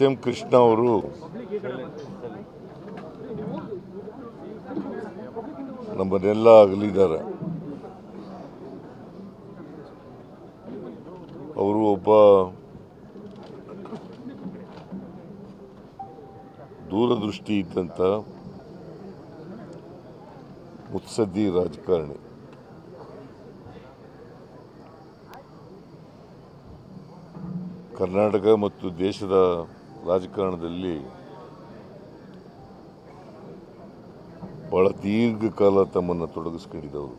M Krishna ಅವರು ನಮ್ಮನ್ನೆಲ್ಲ ಅಗಲಿದ್ದಾರೆ. ಅವರು ಒಬ್ಬ ದೂರದೃಷ್ಟಿ ಇದ್ದಂಥ ಮುತ್ಸದ್ದಿ ರಾಜಕಾರಣಿ. ಕರ್ನಾಟಕ ಮತ್ತು ದೇಶದ ರಾಜಕಾರಣದಲ್ಲಿ ಬಹಳ ದೀರ್ಘಕಾಲ ತಮ್ಮನ್ನು ತೊಡಗಿಸ್ಕೊಂಡಿದ್ದವರು.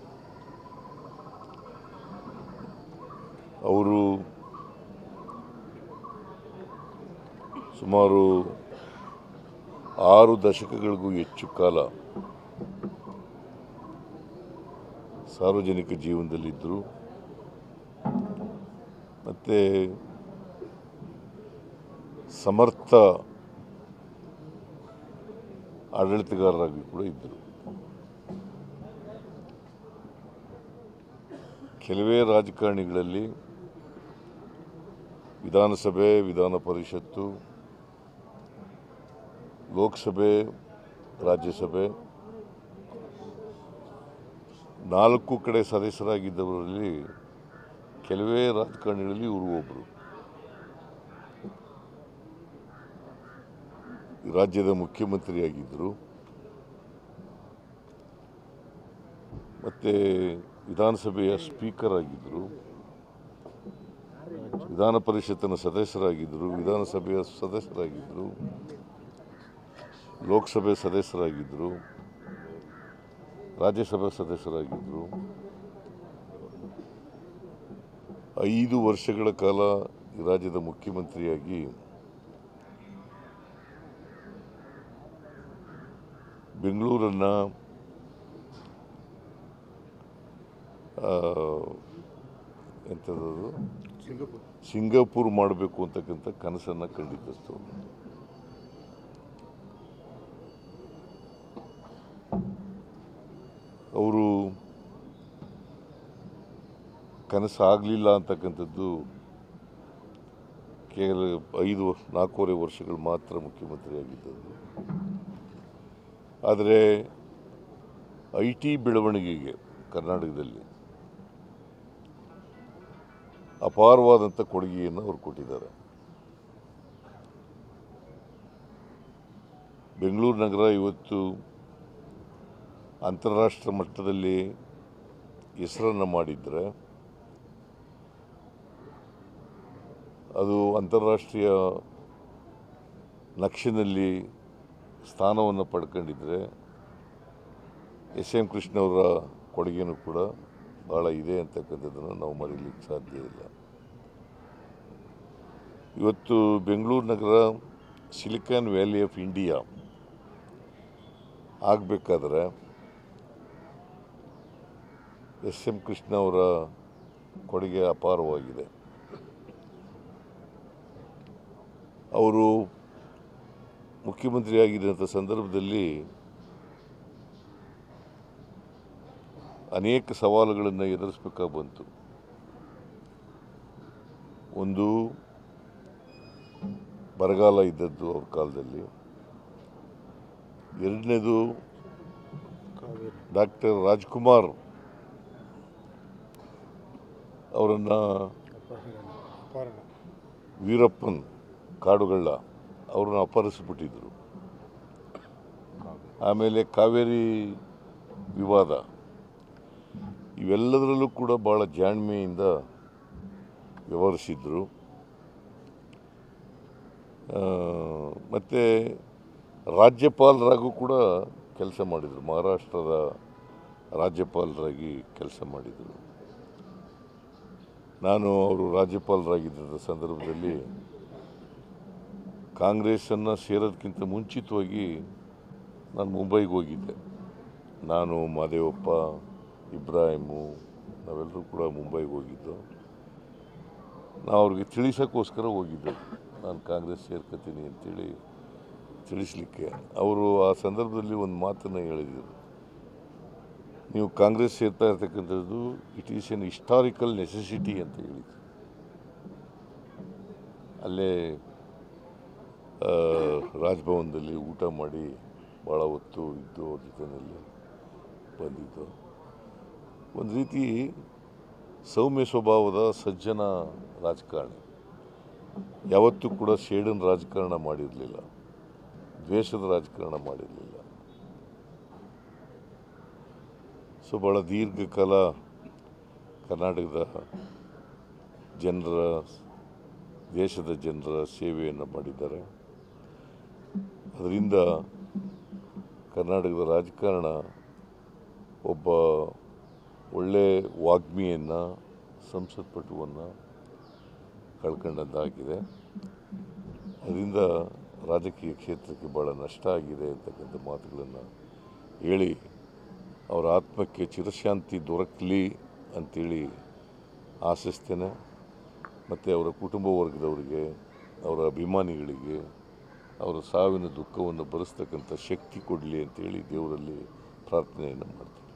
ಅವರು ಸುಮಾರು 6 ದಶಕಗಳಿಗೂ ಹೆಚ್ಚು ಕಾಲ ಸಾರ್ವಜನಿಕ ಜೀವನದಲ್ಲಿದ್ದರು. ಮತ್ತು ಸಮರ್ಥ ಆಡಳಿತಗಾರರಾಗಿ ಕೂಡ ಇದ್ದರು. ಕೆಲವೇ ರಾಜಕಾರಣಿಗಳಲ್ಲಿ ವಿಧಾನಸಭೆ, ವಿಧಾನ ಪರಿಷತ್ತು, ಲೋಕಸಭೆ, ರಾಜ್ಯಸಭೆ 4 ಕಡೆ ಸದಸ್ಯರಾಗಿದ್ದವರಲ್ಲಿ ಕೆಲವೇ ರಾಜಕಾರಣಿಗಳಲ್ಲಿ ಇವರು ಒಬ್ಬರು. ರಾಜ್ಯದ ಮುಖ್ಯಮಂತ್ರಿಯಾಗಿದ್ದರು ಮತ್ತು ವಿಧಾನಸಭೆಯ ಸ್ಪೀಕರ್ ಆಗಿದ್ದರು, ವಿಧಾನ ಪರಿಷತ್ತಿನ ಸದಸ್ಯರಾಗಿದ್ದರು, ವಿಧಾನಸಭೆಯ ಸದಸ್ಯರಾಗಿದ್ದರು, ಲೋಕಸಭೆ ಸದಸ್ಯರಾಗಿದ್ದರು, ರಾಜ್ಯಸಭೆ ಸದಸ್ಯರಾಗಿದ್ದರು. 5 ವರ್ಷಗಳ ಕಾಲ ಈ ರಾಜ್ಯದ ಮುಖ್ಯಮಂತ್ರಿಯಾಗಿ ಬೆಂಗಳೂರನ್ನು ಎಂಥದ್ದು ಸಿಂಗಾಪುರ್ ಮಾಡಬೇಕು ಅಂತಕ್ಕಂಥ ಕನಸನ್ನು ಕಂಡಿದ್ದಷ್ಟು. ಅವರು ಕನಸಾಗಲಿಲ್ಲ ಅಂತಕ್ಕಂಥದ್ದು ಕೇವಲ 4.5 ವರ್ಷಗಳು ಮಾತ್ರ ಮುಖ್ಯಮಂತ್ರಿಯಾಗಿದ್ದದ್ದು. ಆದರೆ IT ಬೆಳವಣಿಗೆಗೆ ಕರ್ನಾಟಕದಲ್ಲಿ ಅಪಾರವಾದಂಥ ಕೊಡುಗೆಯನ್ನು ಅವರು ಕೊಟ್ಟಿದ್ದಾರೆ. ಬೆಂಗಳೂರು ನಗರ ಇವತ್ತು ಅಂತಾರಾಷ್ಟ್ರೀಯ ಮಟ್ಟದಲ್ಲಿ ಹೆಸರನ್ನು ಮಾಡಿದರೆ ಅದು ಅಂತಾರಾಷ್ಟ್ರೀಯ ನಕ್ಷೆನಲ್ಲಿ ಸ್ಥಾನವನ್ನು ಪಡ್ಕೊಂಡಿದ್ದರೆ ಎಂ ಕೃಷ್ಣ ಅವರ ಕೊಡುಗೆನೂ ಕೂಡ ಭಾಳ ಇದೆ ಅಂತಕ್ಕಂಥದ್ದನ್ನು ನಾವು ಮರೀಲಿಕ್ಕೆ ಸಾಧ್ಯ ಇಲ್ಲ. ಇವತ್ತು ಬೆಂಗಳೂರು ನಗರ ಸಿಲಿಕಾನ್ ವ್ಯಾಲಿ ಆಫ್ ಇಂಡಿಯಾ ಆಗಬೇಕಾದ್ರೆ ಎಂ ಕೃಷ್ಣ ಅವರ ಕೊಡುಗೆ ಅಪಾರವಾಗಿದೆ. ಅವರು ಮುಖ್ಯಮಂತ್ರಿಯಾಗಿದ್ದಂಥ ಸಂದರ್ಭದಲ್ಲಿ ಅನೇಕ ಸವಾಲುಗಳನ್ನು ಎದುರಿಸಬೇಕಾಗಿ ಬಂತು. ಒಂದು ಬರಗಾಲ ಇದ್ದದ್ದು ಅವ್ರ ಕಾಲದಲ್ಲಿ, ಎರಡನೇದು ಡಾಕ್ಟರ್ ರಾಜ್ಕುಮಾರ್ ಅವರನ್ನು ವೀರಪ್ಪನ್ ಕಾಡುಗಳ್ಳ ಅವ್ರನ್ನ ಅಪಹರಿಸಿಬಿಟ್ಟಿದ್ರು. ಆಮೇಲೆ ಕಾವೇರಿ ವಿವಾದ, ಇವೆಲ್ಲದರಲ್ಲೂ ಕೂಡ ಭಾಳ ಜಾಣ್ಮೆಯಿಂದ ವ್ಯವಹರಿಸಿದ್ರು. ಮತ್ತು ರಾಜ್ಯಪಾಲರಾಗೂ ಕೂಡ ಕೆಲಸ ಮಾಡಿದರು, ಮಹಾರಾಷ್ಟ್ರದ ರಾಜ್ಯಪಾಲರಾಗಿ ಕೆಲಸ ಮಾಡಿದರು. ನಾನು ಅವರು ರಾಜ್ಯಪಾಲರಾಗಿದ್ದ ಸಂದರ್ಭದಲ್ಲಿ ಕಾಂಗ್ರೆಸ್ಸನ್ನು ಸೇರೋದಕ್ಕಿಂತ ಮುಂಚಿತವಾಗಿ ನಾನು ಮುಂಬೈಗೆ ಹೋಗಿದ್ದೆ. ನಾನು, ಮಾದೇವಪ್ಪ, ಇಬ್ರಾಹಿಮು ನಾವೆಲ್ಲರೂ ಕೂಡ ಮುಂಬೈಗೆ ಹೋಗಿದ್ದು. ನಾವು ಅವ್ರಿಗೆ ತಿಳಿಸೋಕ್ಕೋಸ್ಕರ ಹೋಗಿದ್ದೆ, ನಾನು ಕಾಂಗ್ರೆಸ್ ಸೇರ್ಕೊತೀನಿ ಅಂತೇಳಿ ತಿಳಿಸ್ಲಿಕ್ಕೆ. ಅವರು ಆ ಸಂದರ್ಭದಲ್ಲಿ ಒಂದು ಮಾತನ್ನು ಹೇಳಿದರು, ನೀವು ಕಾಂಗ್ರೆಸ್ ಸೇರ್ತಾ ಇರ್ತಕ್ಕಂಥದ್ದು it is N historical necessity ಅಂತ ಹೇಳಿದ್ರು. ಅಲ್ಲೇ ರಾಜಭವನದಲ್ಲಿ ಊಟ ಮಾಡಿ ಭಾಳ ಹೊತ್ತು ಇದ್ದು ಅವ್ರ ಜೊತೆಯಲ್ಲಿ ಬಂದಿದ್ದು. ಒಂದು ರೀತಿ ಸೌಮ್ಯ ಸ್ವಭಾವದ ಸಜ್ಜನ ರಾಜಕಾರಣಿ. ಯಾವತ್ತೂ ಕೂಡ ಶೇಡನ್ ರಾಜಕಾರಣ ಮಾಡಿರಲಿಲ್ಲ, ದ್ವೇಷದ ರಾಜಕಾರಣ ಮಾಡಿರಲಿಲ್ಲ. ಸೊ ಭಾಳ ದೀರ್ಘಕಾಲ ಕರ್ನಾಟಕದ ಜನರ, ದೇಶದ ಜನರ ಸೇವೆಯನ್ನು ಮಾಡಿದ್ದಾರೆ. ಅದರಿಂದ ಕರ್ನಾಟಕದ ರಾಜಕಾರಣ ಒಬ್ಬ ಒಳ್ಳೆ ವಾಗ್ಮಿಯನ್ನು, ಸಂಸತ್ಪಟುವನ್ನು ಕಳ್ಕೊಂಡಂತಾಗಿದೆ. ಅದರಿಂದ ರಾಜಕೀಯ ಕ್ಷೇತ್ರಕ್ಕೆ ಭಾಳ ನಷ್ಟ ಆಗಿದೆ ಅಂತಕ್ಕಂಥ ಮಾತುಗಳನ್ನು ಹೇಳಿ ಅವರ ಆತ್ಮಕ್ಕೆ ಚಿರಶಾಂತಿ ದೊರಕಲಿ ಅಂಥೇಳಿ ಆಶಿಸ್ತೇನೆ. ಮತ್ತು ಅವರ ಕುಟುಂಬ ವರ್ಗದವರಿಗೆ, ಅವರ ಅಭಿಮಾನಿಗಳಿಗೆ ಅವರ ಸಾವಿನ ದುಃಖವನ್ನು ಭರಿಸ್ತಕ್ಕಂಥ ಶಕ್ತಿ ಕೊಡಲಿ ಅಂತೇಳಿ ದೇವರಲ್ಲಿ ಪ್ರಾರ್ಥನೆಯನ್ನು ಮಾಡ್ತೀನಿ.